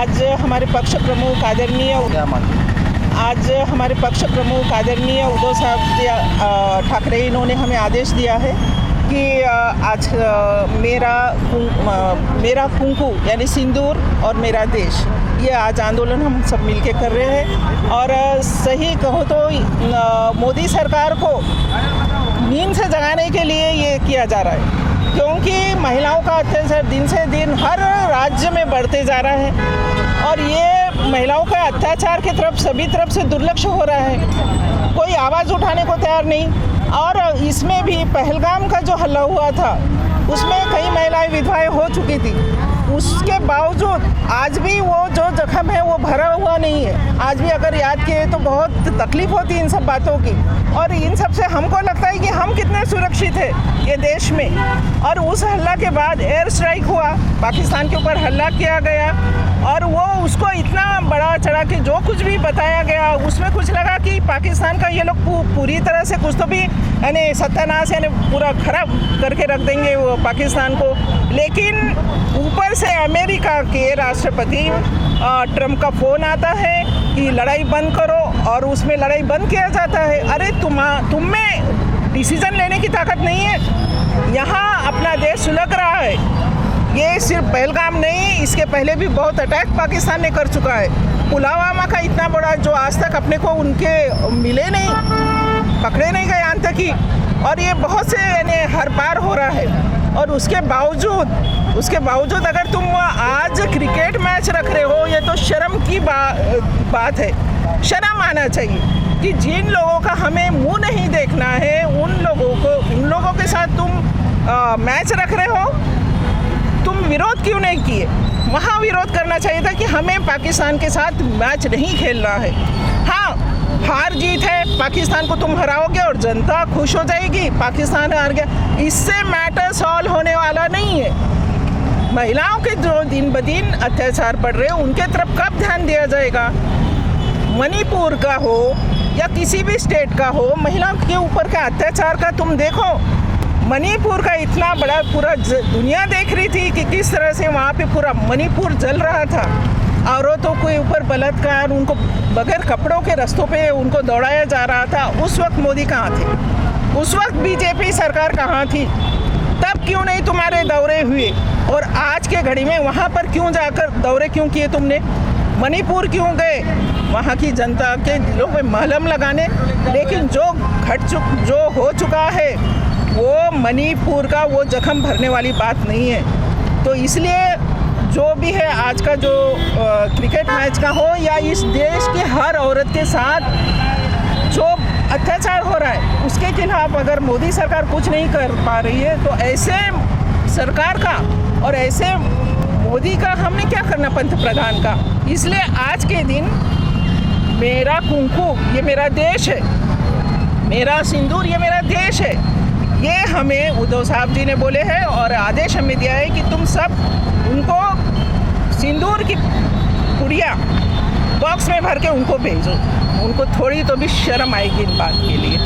आज हमारे पक्ष प्रमुख आदरणीय उद्धव साहब जी ठाकरे इन्होंने हमें आदेश दिया है कि आज मेरा कुंकू यानी सिंदूर और मेरा देश, ये आज आंदोलन हम सब मिलके कर रहे हैं। और सही कहो तो मोदी सरकार को नींद से जगाने के लिए ये किया जा रहा है, क्योंकि महिलाओं का अत्याचार दिन से दिन हर राज्य में बढ़ते जा रहा है और ये महिलाओं के अत्याचार की तरफ सभी तरफ से दुर्लक्ष्य हो रहा है। कोई आवाज़ उठाने को तैयार नहीं। और इसमें भी पहलगाम का जो हल्ला हुआ था उसमें कई महिलाएं विधवाएं हो चुकी थी, उसके बावजूद आज भी वो जो जख्म है वो भरा हुआ नहीं है। आज भी अगर याद किए तो बहुत तकलीफ होती है इन सब बातों की। और इन सब से हमको लगता है कि हम कितने सुरक्षित हैं ये देश में। और उस हल्ला के बाद एयर स्ट्राइक हुआ, पाकिस्तान के ऊपर हल्ला किया गया और वो उसको इतना बड़ा चढ़ा के जो कुछ भी बताया गया उसमें कुछ लगा कि पाकिस्तान का ये लोग पूरी तरह से कुछ तो भी यानी सत्यानाश यानी पूरा खराब करके रख देंगे वो पाकिस्तान को। लेकिन ऊपर से अमेरिका के राष्ट्रपति ट्रम्प का फ़ोन आता है कि लड़ाई बंद करो और उसमें लड़ाई बंद किया जाता है। अरे तुम में डिसीज़न लेने की ताकत नहीं है। यहाँ अपना देश सुलग रहा है। ये सिर्फ पहलगाम नहीं, इसके पहले भी बहुत अटैक पाकिस्तान ने कर चुका है। पुलवामा का इतना बड़ा जो आज तक अपने को उनके मिले नहीं, पकड़े नहीं गए अंत की, और ये बहुत से यानी हर पार हो रहा है। और उसके बावजूद अगर तुम आज क्रिकेट मैच रख रहे हो, ये तो शर्म की बात है। शर्म आना चाहिए कि जिन लोगों का हमें मुंह नहीं देखना है उन लोगों के साथ तुम मैच रख रहे हो। तुम विरोध क्यों नहीं किए? वहाँ विरोध करना चाहिए था कि हमें पाकिस्तान के साथ मैच नहीं खेलना है। हाँ, हार जीत है, पाकिस्तान को तुम हराओगे और जनता खुश हो जाएगी, पाकिस्तान हार गया, इससे मैटर सॉल्व होने वाला नहीं है। महिलाओं के जो दिन ब दिन अत्याचार बढ़ रहे हैं उनके तरफ कब ध्यान दिया जाएगा? मणिपुर का हो या किसी भी स्टेट का हो, महिलाओं के ऊपर का अत्याचार का तुम देखो। मणिपुर का इतना बड़ा पूरा दुनिया देख रही थी कि किस तरह से वहाँ पे पूरा मणिपुर जल रहा था। औरतों के ऊपर बलात्कार, उनको बगैर कपड़ों के रास्तों पे उनको दौड़ाया जा रहा था। उस वक्त मोदी कहाँ थे? उस वक्त बीजेपी सरकार कहाँ थी? तब क्यों नहीं तुम्हारे दौरे हुए? और आज के घड़ी में वहाँ पर क्यों जाकर दौरे क्यों किए तुमने? मणिपुर क्यों गए? वहाँ की जनता के दिलों में मलहम लगाने। लेकिन जो हो चुका है वो मणिपुर का वो जख्म भरने वाली बात नहीं है। तो इसलिए जो भी है आज का जो क्रिकेट मैच का हो या इस देश के हर औरत के साथ जो अत्याचार हो रहा है उसके खिलाफ अगर मोदी सरकार कुछ नहीं कर पा रही है तो ऐसे सरकार का और ऐसे मोदी का हमने क्या करना, पंत प्रधान का। इसलिए आज के दिन मेरा कुंकू ये मेरा देश है, मेरा सिंदूर ये मेरा देश है, ये हमें उद्धव साहब जी ने बोले हैं और आदेश हमें दिया है कि तुम सब उनको सिंदूर की पुड़िया बॉक्स में भर के उनको भेजो। उनको थोड़ी तो भी शर्म आएगी इन बात के लिए।